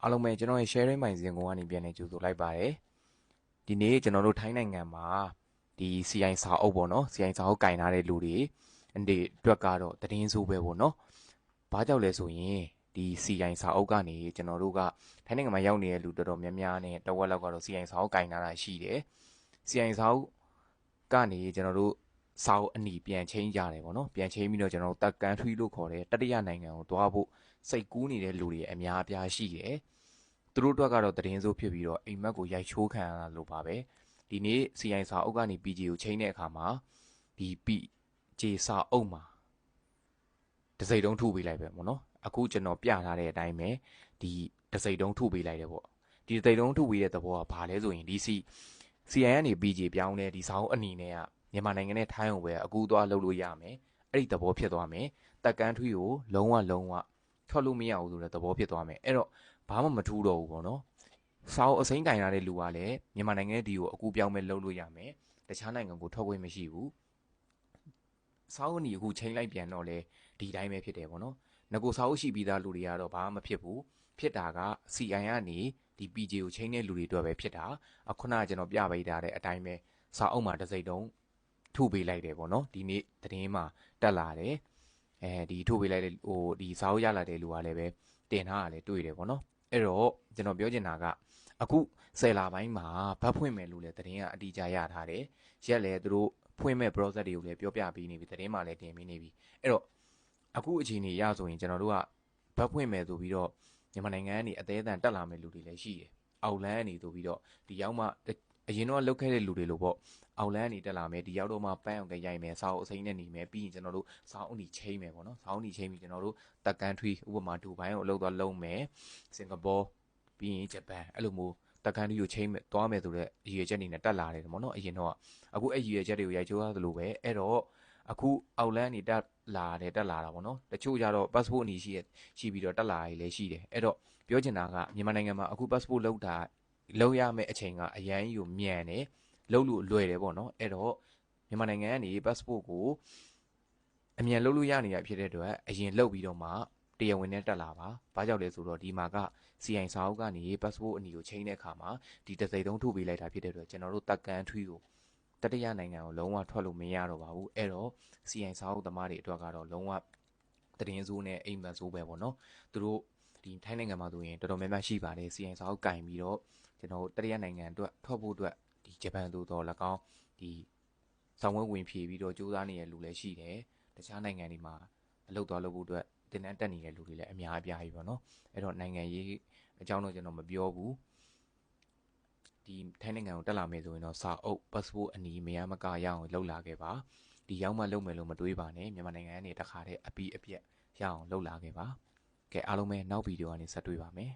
အားလုံးပဲကျွန်တော်ရဲ့ sharing မိုင်စဉ်ကိုကနေပြန်နေကြိုဆိုလိုက်ပါတယ်ဒီနေ့ကျွန်တော်တို့ထိုင်းနိုင်ငံမှာဒီ CI စာအုပ်ပေါ့နော် CI စာအုပ်ကင်ထားတဲ့လူတွေဒီအတွက်ကတော့တည်င်းဆိုးပဲပေါ့နော်ဘာကြောင့်လဲဆိုရင်ဒီ CI စာအုပ်ကနေကျွန်တော်တို့ကထိုင်းနိုင်ငံမှာရောက်နေတဲ့လူတော်တော်များများနဲ့တဝက်လောက်ကတော့ CI စာအုပ်ကင်ထားတာရှိတယ် CI စာအုပ်ကနေကျွန်တော်တို့စာအုပ်အနီပြန်ချင်းကြတယ်ပေါ့နော်ပြန်ချင်းပြီးတော့ကျွန်တော်တို့တက်ကန်းထွေးလို့ခေါ်တယ်တတိယနိုင်ငံကိုသွားဖို့စိတ်ကူးနေတဲ့လူတွေအများအပြားရှိတယ်သူတို့အတွက်ကတော့တည်င်းဆိုးဖြစ်ပြီးတော့အိမ်မက်ကိုရိုက်ချိုးခံရတာလို့ပါပဲဒီနေ့ CI စာအုပ်ကနေ PG ကိုချိန်တဲ့အခါမှာဒီ PG စာအုပ်မှာတစိမ့်တုံးထုပေးလိုက်ပဲပေါ့နော်အခုကျွန်တော်ပြထားတဲ့အတိုင်းပဲဒီတစိမ့်တုံးထုပေးလိုက်တယ်ပေါ့ဒီတစိမ့်တုံးထုပေးတဲ့သဘောကဘာလဲဆိုရင်ဒီ CI ကနေ PG ပြောင်းတဲ့ဒီစာအုပ်အနီနဲ့ကမြန်မာနိုင်ငံနဲ့ထိုင်းကိုပဲအကူသွားလုပ်လို့ရမယ်အဲ့ဒီသဘောဖြစ်သွားမယ်တက်ကန်းထွေးကိုလုံးဝထွက်လို့မရဘူးဆိုတဲ့သဘောဖြစ်သွားမယ်အဲ့တော့ဘာမှမထူးတော့ဘူးပေါ့နော်စာအုပ်အစိမ်းကင်ရတဲ့လူကလည်းမြန်မာနိုင်ငံဒီကိုအကူပြောင်းမဲ့လုပ်လို့ရမယ်တခြားနိုင်ငံကိုထွက်ခွင့်မရှိဘူးစာအုပ်အနီအခုချိန်လိုက်ပြန်တော့လေဒီတိုင်းပဲဖြစ်တယ်ပေါ့နော်ငကိုစာအုပ်ရှိပြီးသားလူတွေကတော့ဘာမှမဖြစ်ဘူးဖြစ်တာက CI ကနေဒီ PJ ကိုချိန်တဲ့လူတွေအတွက်ပဲဖြစ်တာခုနကကျွန်တော်ပြပေးထားတဲ့အတိုင်းပဲစာအုပ်မှာတစ်စိမ့်တုံးထုပေးလိုက်တယ်ပေါ့နော်ဒီနေ့သတင်းမှာတက်လာတယ်ဒီထုပေးလိုက်တဲ့ဒီစာအုပ်ရလာတဲ့လူကလည်းပဲတင်ထားတာလည်းတွေ့တယ်ပေါ့နော်အဲ့တော့ကျွန်တော်ပြောချင်တာကအခု10လပိုင်းမှာဗတ်ဖွင့်မယ်လို့လည်းသတင်းကအတိအကျရထားတယ်ရက်လည်းသူတို့ဖွင့်မဲ့ process တွေကိုလည်းပြောပြပေးနေပြီသတင်းမှလည်းတင်ပေးနေပြီအဲ့တော့အခုအချိန်ကြီးရဆိုရင်ကျွန်တော်တို့ကဗတ်ဖွင့်မယ်ဆိုပြီးတော့မြန်မာနိုင်ငံကနေအသေးအတန်တက်လာမဲ့လူတွေလည်းရှိတယ်အောက်လန်းကနေဆိုပြီးတော့ဒီရောက်မှအရင်တော့လောက်ခဲ့တဲ့လူတွေလို့ပေါ့အောက်လန်းကနေတက်လာမယ်ဒီရောက်တော့မှပန်းအောင်ကရိုက်မယ်စာအုပ်အစိမ်းနဲ့နေမယ်ပြီးရင်ကျွန်တော်တို့စာအုပ်ညီချိန်မယ်ပေါ့နော်စာအုပ်ညီချိန်ပြီးကျွန်တော်တို့တက်ကန်ထရီဥပမာဒူဘိုင်းကိုအလုပ်သွားလုပ်မယ်စင်ကာပူပြီးရင်ဂျပန်အဲ့လိုမျိုးတက်ကန်ထရီကိုချိန်မယ်သွားမယ်ဆိုတော့အရွေချက်အနေနဲ့တက်လာတယ်ပေါ့နော်အရင်တော့အခုအဲ့အရွေချက်တွေကိုရိုက်ချိုးရသလိုပဲအဲ့တော့အခုအောက်လန်းနေတက်လာတာပေါ့နော်တချို့ကြတော့ passport အနီရှိပြီးတော့တက်လာရည်လည်းရှိတယ်အဲ့တော့ပြောချင်တာကမြန်မာနိုင်ငံမှာအခု passport လောက်ရမယ့်အချိန်ကအရန်ကြီးကိုမြန်တယ်လောက်လို့လွယ်တယ်ပေါ့နော်အဲ့တော့မြန်မာနိုင်ငံကနေ passport ကိုအမြန်လုပ်လို့ရနေတာဖြစ်တဲ့အတွက်အရင်လုပ်ပြီးတော့မှတရားဝင်နဲ့တက်လာပါဘာကြောင့်လဲဆိုတော့ဒီမှာက CI စာအုပ်ကနေ passport အနီကိုချိန်တဲ့အခါမှာဒီတစိမ့်တုံးထုတ်ပေးလိုက်တာဖြစ်တဲ့အတွက်ကျွန်တော်တို့တက်ကန်ထွေးကိုတတိယနိုင်ငံကိုလုံးဝထွက်လို့မရတော့ပါဘူးအဲ့တော့ CI စာအုပ်သမားတွေအတွက်ကတော့လုံးဝတည်င်းစိုးနဲ့အိမ်မက်စိုးပဲပေါ့နော်သူတို့ဒီထိုင်းနိုင်ငံမှာဆိုရင်တော်တော်များများရှိပါတယ် CI စာအုပ်ကင်ပြီးတော့ကျွန်တော်တတိယနိုင်ငံအတွက်ထွက်ဖို့အတွက်ဒီဂျပန်သို့တော်၎င်းဒီဆောင်ဝဲဝင်ဖြည့်ပြီးတော့စူးစမ်းနေတဲ့လူလည်းရှိတယ်တခြားနိုင်ငံတွေမှာအလုပ်သွားလုပ်ဖို့အတွက်တင်တန်းတက်နေတဲ့လူတွေလည်းအများအပြားကြီးပေါ့နော်အဲ့တော့နိုင်ငံရေးအကြောင်းတော့ကျွန်တော်မပြောဘူးဒီထိုင်းနိုင်ငံကိုတက်လာမယ်ဆိုရင်တော့စာအုပ် passport အနီးမရမကရအောင်လှုပ်လာခဲ့ပါဒီရောက်မှလုပ်မယ်လို့မတွေးပါနဲ့မြန်မာနိုင်ငံကနေတခါတည်းအပီးအပြက်ရအောင်လှုပ်လာခဲ့ပါကဲအားလုံးပဲနောက်ဗီဒီယိုကနေဆက်တွေ့ပါမယ်